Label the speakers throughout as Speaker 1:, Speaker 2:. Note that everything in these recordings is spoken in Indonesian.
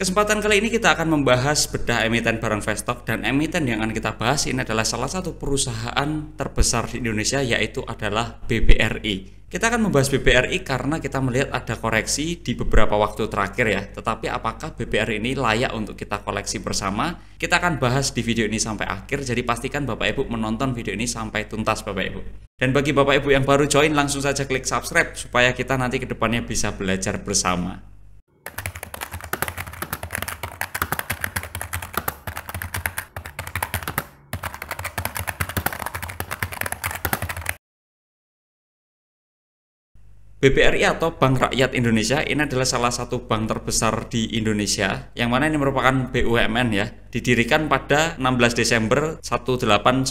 Speaker 1: Kesempatan kali ini kita akan membahas bedah emiten barang Vestok, dan emiten yang akan kita bahas ini adalah salah satu perusahaan terbesar di Indonesia, yaitu adalah BBRI. Kita akan membahas BBRI karena kita melihat ada koreksi di beberapa waktu terakhir ya. Tetapi apakah BBRI ini layak untuk kita koleksi bersama? Kita akan bahas di video ini sampai akhir, jadi pastikan Bapak Ibu menonton video ini sampai tuntas Bapak Ibu. Dan bagi Bapak Ibu yang baru join, langsung saja klik subscribe supaya kita nanti ke depannya bisa belajar bersama. BBRI atau Bank Rakyat Indonesia ini adalah salah satu bank terbesar di Indonesia, yang mana ini merupakan BUMN ya. Didirikan pada 16 Desember 1895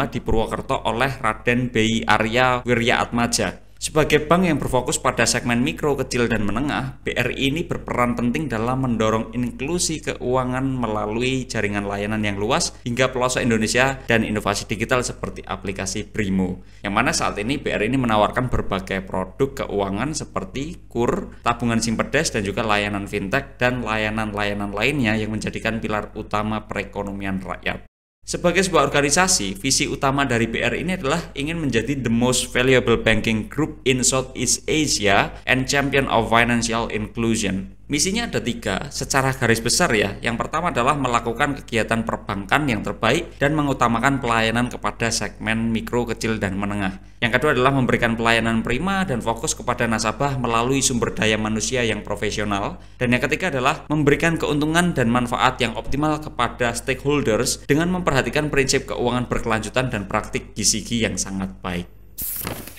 Speaker 1: di Purwokerto oleh Raden B.I. Arya Wiryaatmaja. Sebagai bank yang berfokus pada segmen mikro, kecil, dan menengah, BRI ini berperan penting dalam mendorong inklusi keuangan melalui jaringan layanan yang luas hingga pelosok Indonesia dan inovasi digital seperti aplikasi Brimo. Yang mana saat ini BRI ini menawarkan berbagai produk keuangan seperti KUR, tabungan simpedes, dan juga layanan fintech dan layanan-layanan lainnya yang menjadikan pilar utama perekonomian rakyat. Sebagai sebuah organisasi, visi utama dari BRI ini adalah ingin menjadi the most valuable banking group in Southeast Asia and champion of financial inclusion. Misinya ada 3 secara garis besar ya. Yang pertama adalah melakukan kegiatan perbankan yang terbaik dan mengutamakan pelayanan kepada segmen mikro, kecil, dan menengah. Yang kedua adalah memberikan pelayanan prima dan fokus kepada nasabah melalui sumber daya manusia yang profesional. Dan yang ketiga adalah memberikan keuntungan dan manfaat yang optimal kepada stakeholders dengan memperhatikan prinsip keuangan berkelanjutan dan praktik GCG yang sangat baik.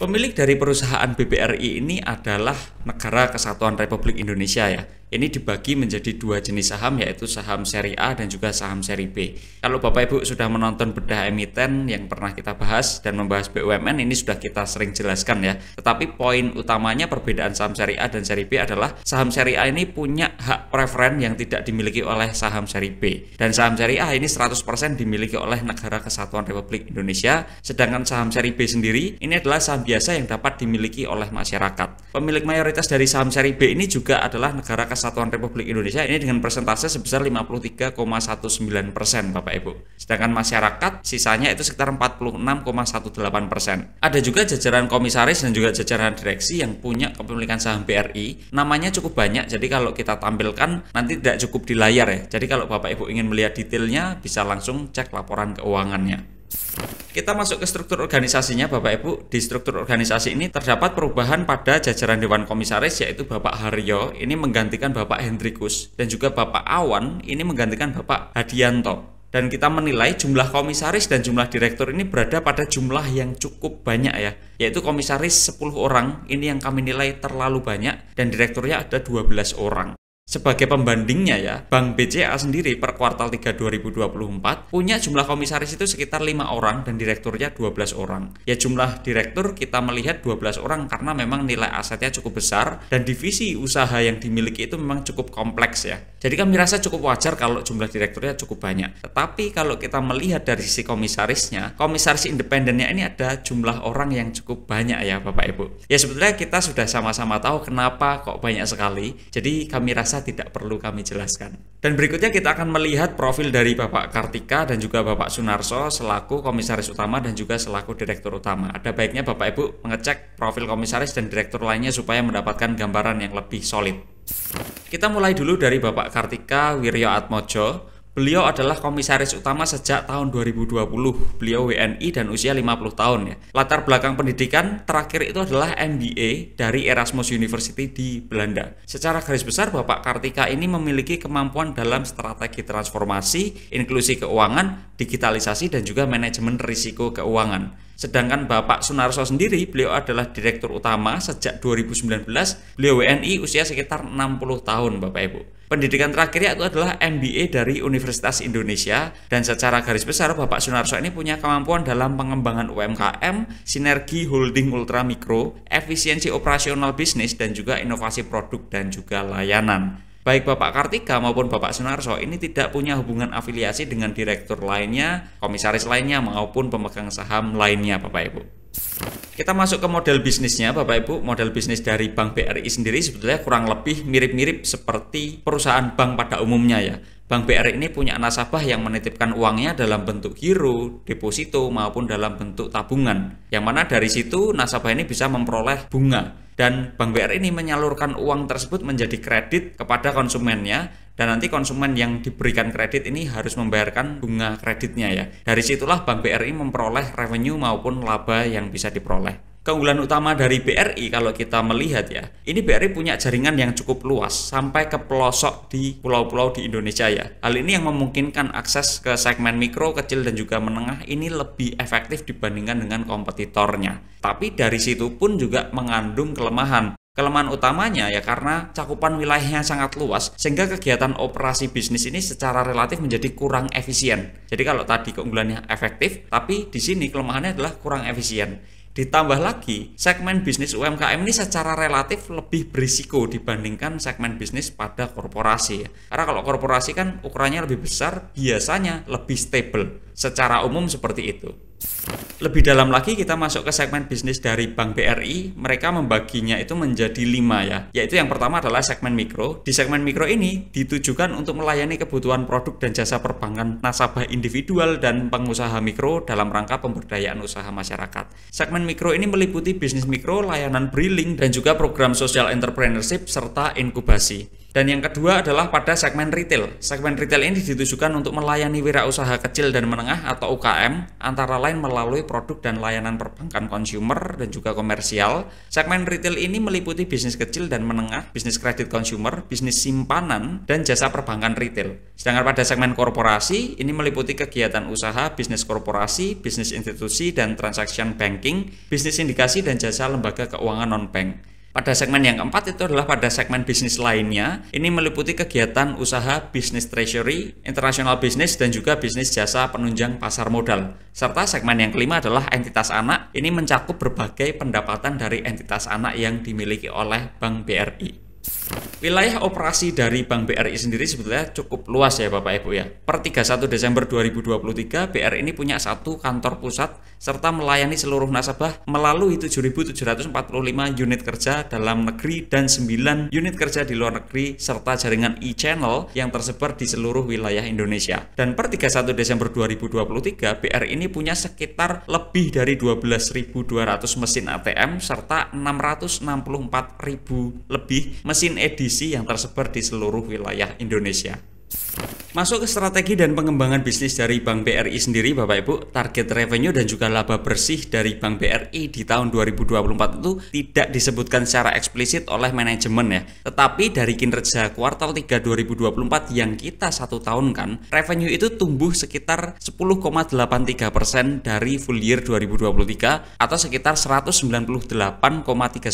Speaker 1: Pemilik dari perusahaan BBRI ini adalah Negara Kesatuan Republik Indonesia ya. Ini dibagi menjadi 2 jenis saham, yaitu saham seri A dan juga saham seri B. Kalau Bapak Ibu sudah menonton bedah emiten yang pernah kita bahas dan membahas BUMN, ini sudah kita sering jelaskan ya. Tetapi poin utamanya perbedaan saham seri A dan seri B adalah saham seri A ini punya hak preferen yang tidak dimiliki oleh saham seri B. Dan saham seri A ini 100% dimiliki oleh Negara Kesatuan Republik Indonesia. Sedangkan saham seri B sendiri ini adalah saham biasa yang dapat dimiliki oleh masyarakat. Pemilik mayoritas dari saham seri B ini juga adalah Negara Kesatuan Republik Indonesia, ini dengan persentase sebesar 53,19% Bapak Ibu. Sedangkan masyarakat sisanya itu sekitar 46,18%. Ada juga jajaran komisaris dan juga jajaran direksi yang punya kepemilikan saham BRI. Namanya cukup banyak, jadi kalau kita tampilkan nanti tidak cukup di layar ya. Jadi kalau Bapak Ibu ingin melihat detailnya bisa langsung cek laporan keuangannya. Kita masuk ke struktur organisasinya Bapak Ibu. Di struktur organisasi ini terdapat perubahan pada jajaran Dewan Komisaris, yaitu Bapak Haryo ini menggantikan Bapak Hendrikus, dan juga Bapak Awan ini menggantikan Bapak Hadianto. Dan kita menilai jumlah komisaris dan jumlah direktur ini berada pada jumlah yang cukup banyak ya, yaitu komisaris 10 orang ini yang kami nilai terlalu banyak, dan direkturnya ada 12 orang. Sebagai pembandingnya ya, Bank BCA sendiri per kuartal 3 2024 punya jumlah komisaris itu sekitar 5 orang dan direkturnya 12 orang. Ya, jumlah direktur kita melihat 12 orang karena memang nilai asetnya cukup besar dan divisi usaha yang dimiliki itu memang cukup kompleks ya. Jadi kami rasa cukup wajar kalau jumlah direkturnya cukup banyak. Tetapi kalau kita melihat dari sisi komisarisnya, komisaris independennya ini ada jumlah orang yang cukup banyak ya Bapak Ibu. Ya sebetulnya kita sudah sama-sama tahu kenapa kok banyak sekali. Jadi kami rasa tidak perlu kami jelaskan. Dan berikutnya kita akan melihat profil dari Bapak Kartika dan juga Bapak Sunarso selaku komisaris utama dan juga selaku direktur utama. Ada baiknya Bapak Ibu mengecek profil komisaris dan direktur lainnya supaya mendapatkan gambaran yang lebih solid. Kita mulai dulu dari Bapak Kartika Wiryaatmaja. Beliau adalah komisaris utama sejak tahun 2020. Beliau WNI dan usia 50 tahun ya. Latar belakang pendidikan terakhir itu adalah MBA dari Erasmus University di Belanda. Secara garis besar Bapak Kartika ini memiliki kemampuan dalam strategi transformasi, inklusi keuangan, digitalisasi, dan juga manajemen risiko keuangan. Sedangkan Bapak Sunarso sendiri, beliau adalah direktur utama sejak 2019. Beliau WNI usia sekitar 60 tahun Bapak Ibu. Pendidikan terakhirnya itu adalah MBA dari Universitas Indonesia, dan secara garis besar Bapak Sunarso ini punya kemampuan dalam pengembangan UMKM, sinergi holding ultramikro, efisiensi operasional bisnis, dan juga inovasi produk dan juga layanan. Baik Bapak Kartika maupun Bapak Sunarso ini tidak punya hubungan afiliasi dengan direktur lainnya, komisaris lainnya, maupun pemegang saham lainnya Bapak Ibu. Kita masuk ke model bisnisnya, Bapak Ibu. Model bisnis dari Bank BRI sendiri sebetulnya kurang lebih mirip-mirip seperti perusahaan bank pada umumnya ya. Bank BRI ini punya nasabah yang menitipkan uangnya dalam bentuk giro, deposito maupun dalam bentuk tabungan. Yang mana dari situ nasabah ini bisa memperoleh bunga. Dan Bank BRI ini menyalurkan uang tersebut menjadi kredit kepada konsumennya, dan nanti konsumen yang diberikan kredit ini harus membayarkan bunga kreditnya ya. Dari situlah Bank BRI memperoleh revenue maupun laba yang bisa diperoleh. Keunggulan utama dari BRI kalau kita melihat ya, ini BRI punya jaringan yang cukup luas sampai ke pelosok di pulau-pulau di Indonesia ya. Hal ini yang memungkinkan akses ke segmen mikro, kecil dan juga menengah ini lebih efektif dibandingkan dengan kompetitornya. Tapi dari situ pun juga mengandung kelemahan. Kelemahan utamanya ya karena cakupan wilayahnya sangat luas sehingga kegiatan operasi bisnis ini secara relatif menjadi kurang efisien. Jadi kalau tadi keunggulannya efektif, tapi di sini kelemahannya adalah kurang efisien. Ditambah lagi, segmen bisnis UMKM ini secara relatif lebih berisiko dibandingkan segmen bisnis pada korporasi. Karena kalau korporasi kan ukurannya lebih besar, biasanya lebih stable. Secara umum seperti itu. Lebih dalam lagi kita masuk ke segmen bisnis dari Bank BRI. Mereka membaginya itu menjadi 5 ya. Yaitu yang pertama adalah segmen mikro. Di segmen mikro ini ditujukan untuk melayani kebutuhan produk dan jasa perbankan nasabah individual dan pengusaha mikro dalam rangka pemberdayaan usaha masyarakat. Segmen mikro ini meliputi bisnis mikro, layanan briling, dan juga program social entrepreneurship serta inkubasi. Dan yang kedua adalah pada segmen retail. Segmen retail ini ditujukan untuk melayani wirausaha kecil dan menengah atau UKM, antara lain melalui produk dan layanan perbankan konsumer dan juga komersial. Segmen retail ini meliputi bisnis kecil dan menengah, bisnis kredit konsumer, bisnis simpanan, dan jasa perbankan retail. Sedangkan pada segmen korporasi, ini meliputi kegiatan usaha, bisnis korporasi, bisnis institusi, dan transaction banking, bisnis sindikasi, dan jasa lembaga keuangan non-bank. Pada segmen yang keempat itu adalah pada segmen bisnis lainnya. Ini meliputi kegiatan usaha bisnis treasury, international business, dan juga bisnis jasa penunjang pasar modal. Serta segmen yang kelima adalah entitas anak. Ini mencakup berbagai pendapatan dari entitas anak yang dimiliki oleh Bank BRI. Wilayah operasi dari Bank BRI sendiri sebetulnya cukup luas ya Bapak Ibu ya. Per 31 Desember 2023, BRI ini punya 1 kantor pusat serta melayani seluruh nasabah melalui 7.745 unit kerja dalam negeri dan 9 unit kerja di luar negeri serta jaringan e-channel yang tersebar di seluruh wilayah Indonesia. Dan per 31 Desember 2023, BRI ini punya sekitar lebih dari 12.200 mesin ATM serta 664.000 lebih mesin edisi yang tersebar di seluruh wilayah Indonesia. Masuk ke strategi dan pengembangan bisnis dari Bank BRI sendiri Bapak Ibu, target revenue dan juga laba bersih dari Bank BRI di tahun 2024 itu tidak disebutkan secara eksplisit oleh manajemen ya. Tetapi dari kinerja kuartal 3 2024 yang kita 1 tahun kan, revenue itu tumbuh sekitar 10,83% dari full year 2023 atau sekitar 198,39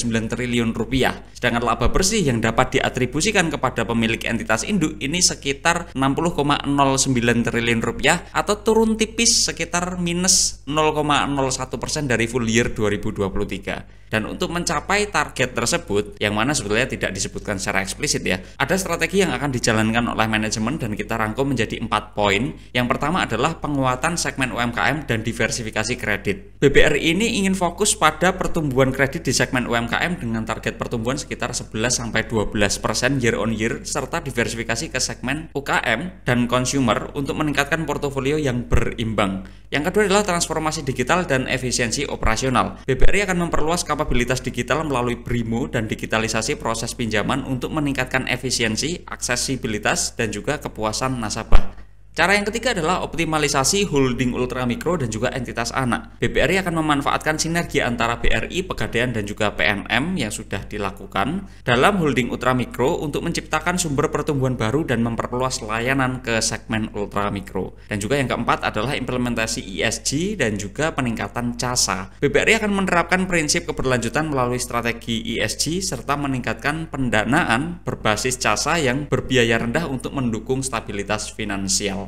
Speaker 1: triliun rupiah. Sedangkan laba bersih yang dapat diatribusikan kepada pemilik entitas induk ini sekitar 60,09 triliun rupiah atau turun tipis sekitar minus 0,01% dari full year 2023. Dan untuk mencapai target tersebut, yang mana sebetulnya tidak disebutkan secara eksplisit ya, ada strategi yang akan dijalankan oleh manajemen dan kita rangkum menjadi 4 poin. Yang pertama adalah penguatan segmen UMKM dan diversifikasi kredit. BBRI ini ingin fokus pada pertumbuhan kredit di segmen UMKM dengan target pertumbuhan sekitar 11-12% year on year serta diversifikasi ke segmen UKM dan consumer untuk meningkatkan portofolio yang berimbang. Yang kedua adalah transformasi digital dan efisiensi operasional. BBRI akan memperluas kapabilitas digital melalui BRIMO dan digitalisasi proses pinjaman untuk meningkatkan efisiensi, aksesibilitas, dan juga kepuasan nasabah. Cara yang ketiga adalah optimalisasi holding ultramikro dan juga entitas anak. BBRI akan memanfaatkan sinergi antara BRI, Pegadaian, dan juga PNM yang sudah dilakukan dalam holding ultramikro untuk menciptakan sumber pertumbuhan baru dan memperluas layanan ke segmen ultramikro. Dan juga yang keempat adalah implementasi ESG dan juga peningkatan CASA. BBRI akan menerapkan prinsip keberlanjutan melalui strategi ESG serta meningkatkan pendanaan berbasis CASA yang berbiaya rendah untuk mendukung stabilitas finansial.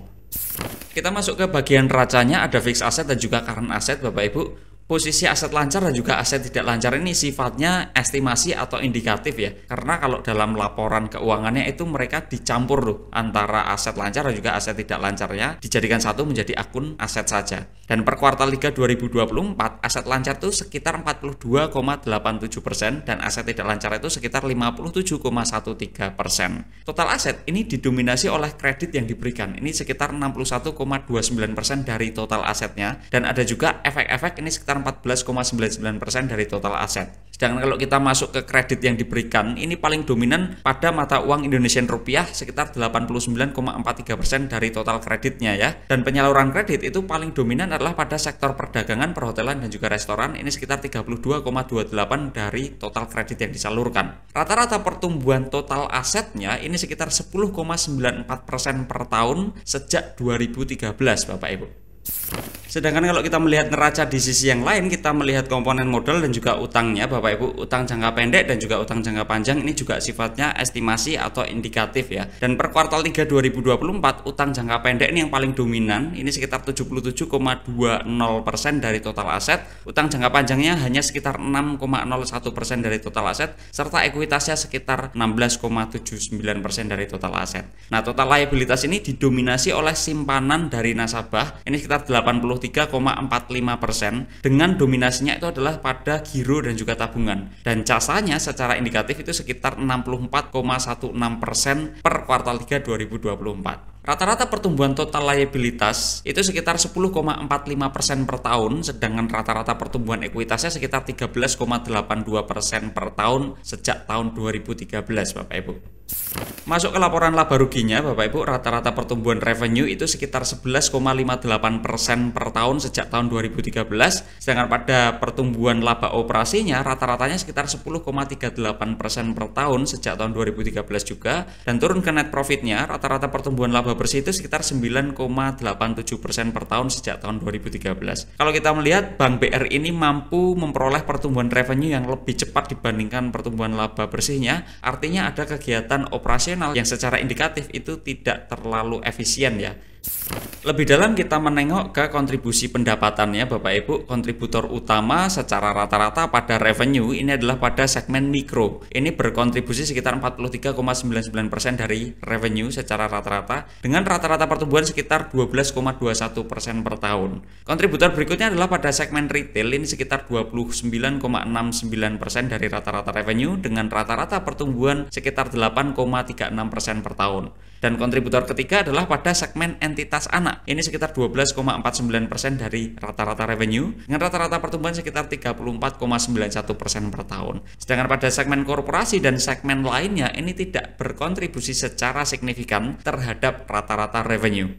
Speaker 1: Kita masuk ke bagian neracanya, ada fixed asset dan juga current asset Bapak Ibu. Posisi aset lancar dan juga aset tidak lancar ini sifatnya estimasi atau indikatif ya. Karena kalau dalam laporan keuangannya itu mereka dicampur loh antara aset lancar dan juga aset tidak lancarnya, dijadikan satu menjadi akun aset saja. Dan per kuartal 3 2024 aset lancar itu sekitar 42,87% dan aset tidak lancar itu sekitar 57,13%. Total aset ini didominasi oleh kredit yang diberikan. Ini sekitar 61,29% dari total asetnya, dan ada juga efek-efek ini sekitar 14,99% dari total aset. Sedangkan kalau kita masuk ke kredit yang diberikan, ini paling dominan pada mata uang Indonesian rupiah sekitar 89,43% dari total kreditnya ya. Dan penyaluran kredit itu paling dominan adalah pada sektor perdagangan, perhotelan dan juga restoran, ini sekitar 32,28 dari total kredit yang disalurkan. Rata-rata pertumbuhan total asetnya ini sekitar 10,94% per tahun sejak 2013 Bapak Ibu. Sedangkan kalau kita melihat neraca di sisi yang lain, kita melihat komponen modal dan juga utangnya Bapak Ibu. Utang jangka pendek dan juga utang jangka panjang ini juga sifatnya estimasi atau indikatif ya. Dan per kuartal 3 2024 utang jangka pendek ini yang paling dominan, ini sekitar 77,20% dari total aset. Utang jangka panjangnya hanya sekitar 6,01% dari total aset, serta ekuitasnya sekitar 16,79% dari total aset. Nah, total liabilitas ini didominasi oleh simpanan dari nasabah, ini sekitar 83,45%, dengan dominasinya itu adalah pada giro dan juga tabungan. Dan casanya secara indikatif itu sekitar 64,16% per kuartal 3 2024. Rata-rata pertumbuhan total liabilitas itu sekitar 10,45% per tahun, sedangkan rata-rata pertumbuhan ekuitasnya sekitar 13,82% per tahun sejak tahun 2013 Bapak Ibu. Masuk ke laporan laba ruginya Bapak Ibu, rata-rata pertumbuhan revenue itu sekitar 11,58% per tahun sejak tahun 2013, sedangkan pada pertumbuhan laba operasinya rata-ratanya sekitar 10,38% per tahun sejak tahun 2013 juga, dan turun ke net profitnya rata-rata pertumbuhan laba bersih itu sekitar 9,87% per tahun sejak tahun 2013. Kalau kita melihat Bank BRI ini mampu memperoleh pertumbuhan revenue yang lebih cepat dibandingkan pertumbuhan laba bersihnya, artinya ada kegiatan operasional yang secara indikatif itu tidak terlalu efisien ya. Lebih dalam kita menengok ke kontribusi pendapatannya Bapak Ibu. Kontributor utama secara rata-rata pada revenue ini adalah pada segmen mikro. Ini berkontribusi sekitar 43,99% dari revenue secara rata-rata, dengan rata-rata pertumbuhan sekitar 12,21% per tahun. Kontributor berikutnya adalah pada segmen retail, ini sekitar 29,69% dari rata-rata revenue, dengan rata-rata pertumbuhan sekitar 8,36% per tahun. Dan kontributor ketiga adalah pada segmen entitas anak, ini sekitar 12,49% dari rata-rata revenue, dengan rata-rata pertumbuhan sekitar 34,91% per tahun. Sedangkan pada segmen korporasi dan segmen lainnya ini tidak berkontribusi secara signifikan terhadap rata-rata revenue.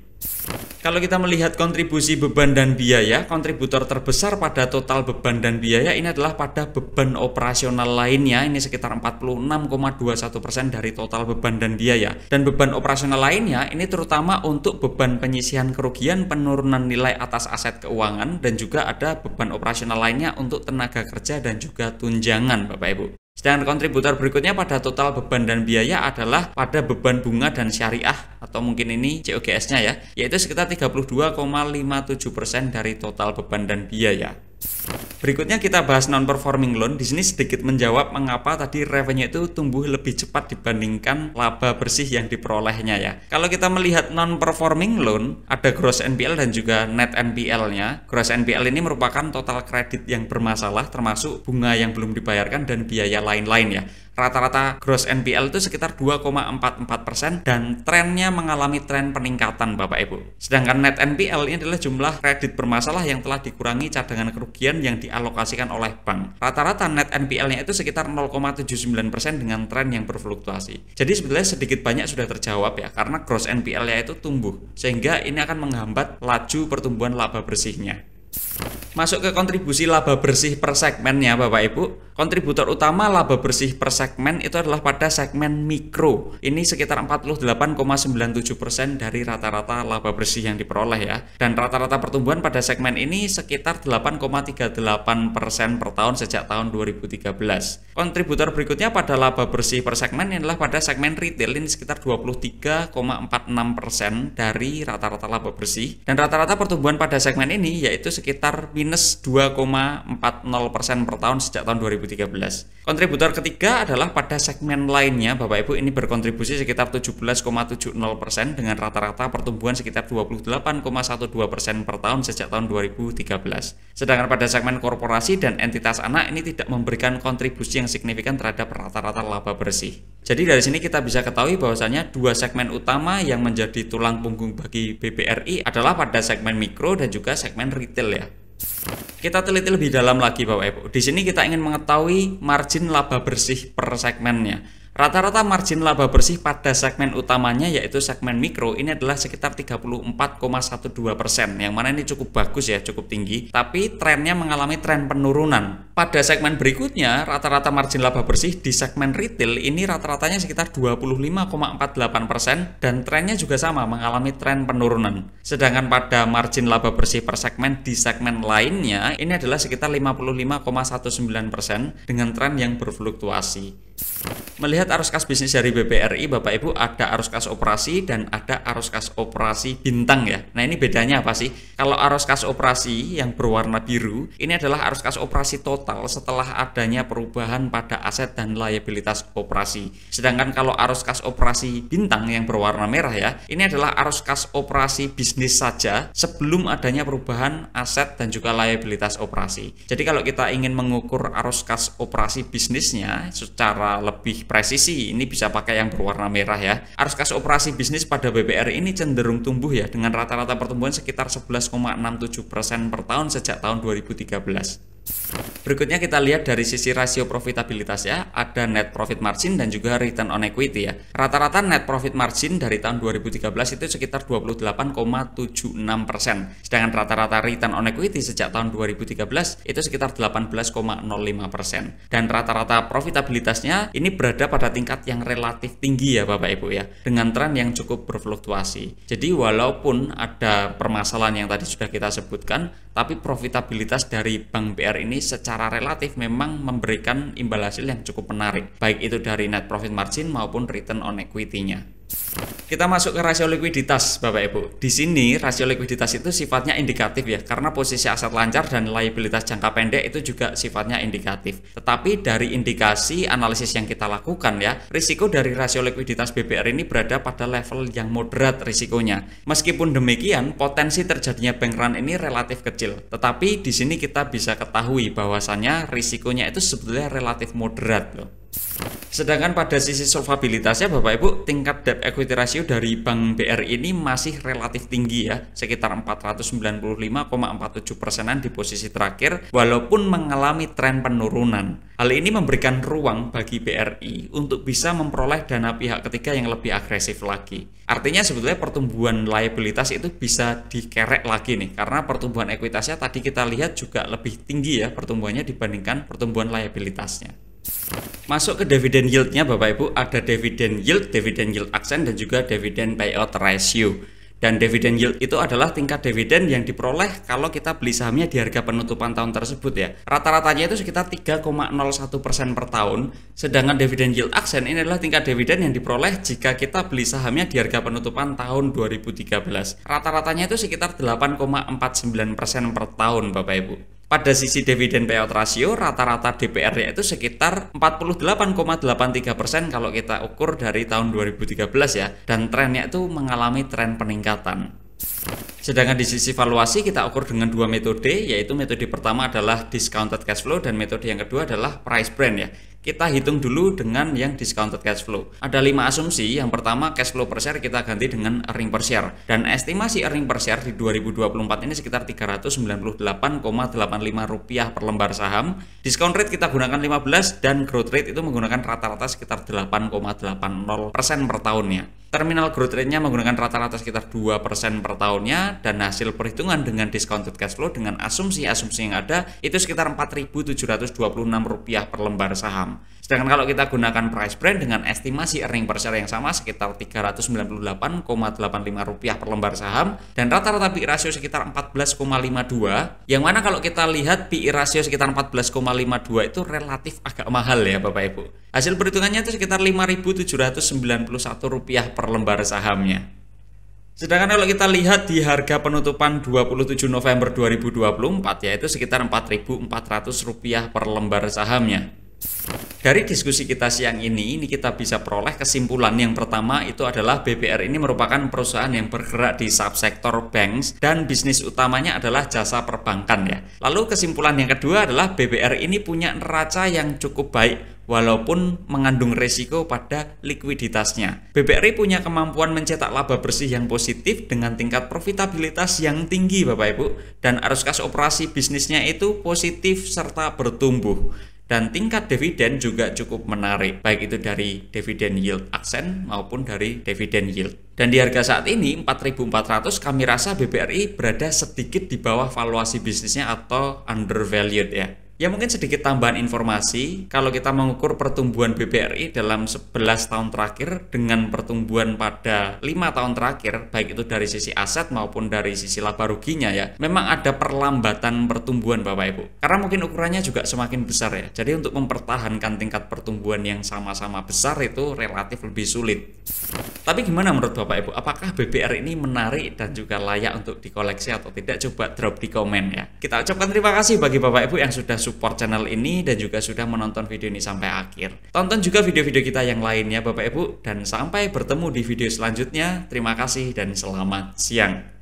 Speaker 1: Kalau kita melihat kontribusi beban dan biaya, kontributor terbesar pada total beban dan biaya ini adalah pada beban operasional lainnya, ini sekitar 46,21% dari total beban dan biaya. Dan beban operasional lainnya ini terutama untuk beban penyisihan kerugian, penurunan nilai atas aset keuangan, dan juga ada beban operasional lainnya untuk tenaga kerja dan juga tunjangan Bapak Ibu. Sedangkan kontributor berikutnya pada total beban dan biaya adalah pada beban bunga dan syariah, atau mungkin ini COGS-nya ya, yaitu sekitar 32,57% dari total beban dan biaya. Berikutnya kita bahas non-performing loan. Di sini sedikit menjawab mengapa tadi revenue itu tumbuh lebih cepat dibandingkan laba bersih yang diperolehnya ya. Kalau kita melihat non-performing loan, ada gross NPL dan juga net NPL-nya. Gross NPL ini merupakan total kredit yang bermasalah, termasuk bunga yang belum dibayarkan dan biaya lain-lain ya. Rata-rata gross NPL itu sekitar 2,44% dan trennya mengalami tren peningkatan Bapak Ibu. Sedangkan net NPL ini adalah jumlah kredit bermasalah yang telah dikurangi cadangan kerugian yang dialokasikan oleh bank. Rata-rata net NPL-nya itu sekitar 0,79% dengan tren yang berfluktuasi. Jadi sebetulnya sedikit banyak sudah terjawab ya, karena gross NPL-nya itu tumbuh, sehingga ini akan menghambat laju pertumbuhan laba bersihnya. Masuk ke kontribusi laba bersih per segmennya Bapak Ibu. Kontributor utama laba bersih per segmen itu adalah pada segmen mikro. Ini sekitar 48,97% dari rata-rata laba bersih yang diperoleh ya. Dan rata-rata pertumbuhan pada segmen ini sekitar 8,38% per tahun sejak tahun 2013. Kontributor berikutnya pada laba bersih per segmen adalah pada segmen retail, ini sekitar 23,46% dari rata-rata laba bersih. Dan rata-rata pertumbuhan pada segmen ini yaitu sekitar sekitar minus 2,40% per tahun sejak tahun 2013. Kontributor ketiga adalah pada segmen lainnya, Bapak Ibu, ini berkontribusi sekitar 17,70% dengan rata-rata pertumbuhan sekitar 28,12% per tahun sejak tahun 2013. Sedangkan pada segmen korporasi dan entitas anak ini tidak memberikan kontribusi yang signifikan terhadap rata-rata laba bersih. Jadi dari sini kita bisa ketahui bahwasanya dua segmen utama yang menjadi tulang punggung bagi BBRI adalah pada segmen mikro dan juga segmen retail ya. Kita teliti lebih dalam lagi Bapak Ibu. Di sini kita ingin mengetahui margin laba bersih per segmennya. Rata-rata margin laba bersih pada segmen utamanya yaitu segmen mikro ini adalah sekitar 34,12%, yang mana ini cukup bagus ya, cukup tinggi, tapi trennya mengalami tren penurunan. Pada segmen berikutnya, rata-rata margin laba bersih di segmen retail ini rata-ratanya sekitar 25,48% dan trennya juga sama, mengalami tren penurunan. Sedangkan pada margin laba bersih per segmen di segmen lainnya ini adalah sekitar 55,19% dengan tren yang berfluktuasi. Melihat arus kas bisnis dari BBRI, Bapak Ibu, ada arus kas operasi dan ada arus kas operasi bintang ya. Nah, ini bedanya apa sih? Kalau arus kas operasi yang berwarna biru, ini adalah arus kas operasi total setelah adanya perubahan pada aset dan liabilitas operasi. Sedangkan kalau arus kas operasi bintang yang berwarna merah ya, ini adalah arus kas operasi bisnis saja sebelum adanya perubahan aset dan juga liabilitas operasi. Jadi kalau kita ingin mengukur arus kas operasi bisnisnya secara lebih presisi, ini bisa pakai yang berwarna merah ya. Arus kas operasi bisnis pada BBRI ini cenderung tumbuh ya, dengan rata-rata pertumbuhan sekitar 11,67% per tahun sejak tahun 2013. Berikutnya kita lihat dari sisi rasio profitabilitas ya, ada net profit margin dan juga return on equity ya. Rata-rata net profit margin dari tahun 2013 itu sekitar 28,76%. Sedangkan rata-rata return on equity sejak tahun 2013 itu sekitar 18,05%. Dan rata-rata profitabilitasnya ini berada pada tingkat yang relatif tinggi ya Bapak Ibu ya, dengan tren yang cukup berfluktuasi. Jadi walaupun ada permasalahan yang tadi sudah kita sebutkan, tapi profitabilitas dari Bank BR ini secara relatif memang memberikan imbal hasil yang cukup menarik, baik itu dari net profit margin maupun return on equity-nya. Kita masuk ke rasio likuiditas Bapak Ibu. Di sini rasio likuiditas itu sifatnya indikatif ya, karena posisi aset lancar dan liabilitas jangka pendek itu juga sifatnya indikatif. Tetapi dari indikasi analisis yang kita lakukan ya, risiko dari rasio likuiditas BBR ini berada pada level yang moderat risikonya. Meskipun demikian, potensi terjadinya bank run ini relatif kecil. Tetapi di sini kita bisa ketahui bahwasannya risikonya itu sebetulnya relatif moderat loh. Sedangkan pada sisi solvabilitasnya Bapak Ibu, tingkat debt equity ratio dari Bank BRI ini masih relatif tinggi ya, sekitar 495,47%-an di posisi terakhir walaupun mengalami tren penurunan. Hal ini memberikan ruang bagi BRI untuk bisa memperoleh dana pihak ketiga yang lebih agresif lagi. Artinya sebetulnya pertumbuhan liabilitas itu bisa dikerek lagi nih, karena pertumbuhan ekuitasnya tadi kita lihat juga lebih tinggi ya pertumbuhannya dibandingkan pertumbuhan liabilitasnya. Masuk ke dividen yield-nya Bapak Ibu, ada dividen yield aksen dan juga dividen payout ratio. Dan dividen yield itu adalah tingkat dividen yang diperoleh kalau kita beli sahamnya di harga penutupan tahun tersebut ya. Rata-ratanya itu sekitar 3,01% per tahun. Sedangkan dividen yield aksen ini adalah tingkat dividen yang diperoleh jika kita beli sahamnya di harga penutupan tahun 2013. Rata-ratanya itu sekitar 8,49% per tahun Bapak Ibu. Pada sisi dividen payout ratio, rata-rata DPR-nya itu sekitar 48,83% kalau kita ukur dari tahun 2013 ya, dan trennya itu mengalami tren peningkatan. Sedangkan di sisi valuasi kita ukur dengan dua metode, yaitu metode pertama adalah discounted cash flow dan metode yang kedua adalah price brand ya. Kita hitung dulu dengan yang discounted cash flow. Ada 5 asumsi. Yang pertama, cash flow per share kita ganti dengan earning per share. Dan estimasi earning per share di 2024 ini sekitar Rp398,85 per lembar saham. Discount rate kita gunakan 15 dan growth rate itu menggunakan rata-rata sekitar 8,80% per tahunnya. Terminal growth rate-nya menggunakan rata-rata sekitar 2% per tahunnya, dan hasil perhitungan dengan discounted cash flow dengan asumsi-asumsi yang ada itu sekitar Rp4.726 per lembar saham. Sedangkan kalau kita gunakan price brand dengan estimasi earning per share yang sama sekitar Rp398,85 per lembar saham, dan rata-rata PI ratio sekitar 14,52, yang mana kalau kita lihat PI ratio sekitar 14,52 itu relatif agak mahal ya Bapak Ibu. Hasil perhitungannya itu sekitar Rp5.791 per lembar sahamnya. Sedangkan kalau kita lihat di harga penutupan 27 November 2024 yaitu sekitar Rp4.400 per lembar sahamnya. Dari diskusi kita siang ini kita bisa peroleh kesimpulan. Yang pertama itu adalah BBR ini merupakan perusahaan yang bergerak di subsektor banks dan bisnis utamanya adalah jasa perbankan ya. Lalu kesimpulan yang kedua adalah BBR ini punya neraca yang cukup baik walaupun mengandung resiko pada likuiditasnya. BBRI punya kemampuan mencetak laba bersih yang positif dengan tingkat profitabilitas yang tinggi Bapak Ibu, dan arus kas operasi bisnisnya itu positif serta bertumbuh. Dan tingkat dividen juga cukup menarik, baik itu dari dividen yield aksen maupun dari dividen yield. Dan di harga saat ini 4.400 kami rasa BBRI berada sedikit di bawah valuasi bisnisnya atau undervalued ya. Ya mungkin sedikit tambahan informasi, kalau kita mengukur pertumbuhan BBRI dalam 11 tahun terakhir dengan pertumbuhan pada 5 tahun terakhir, baik itu dari sisi aset maupun dari sisi laba ruginya ya, memang ada perlambatan pertumbuhan Bapak Ibu. Karena mungkin ukurannya juga semakin besar ya, jadi untuk mempertahankan tingkat pertumbuhan yang sama-sama besar itu relatif lebih sulit. Tapi gimana menurut Bapak Ibu, apakah BBR ini menarik dan juga layak untuk dikoleksi atau tidak? Coba drop di komen ya. Kita ucapkan terima kasih bagi Bapak Ibu yang sudah support channel ini dan juga sudah menonton video ini sampai akhir. Tonton juga video-video kita yang lainnya Bapak Ibu, dan sampai bertemu di video selanjutnya. Terima kasih dan selamat siang.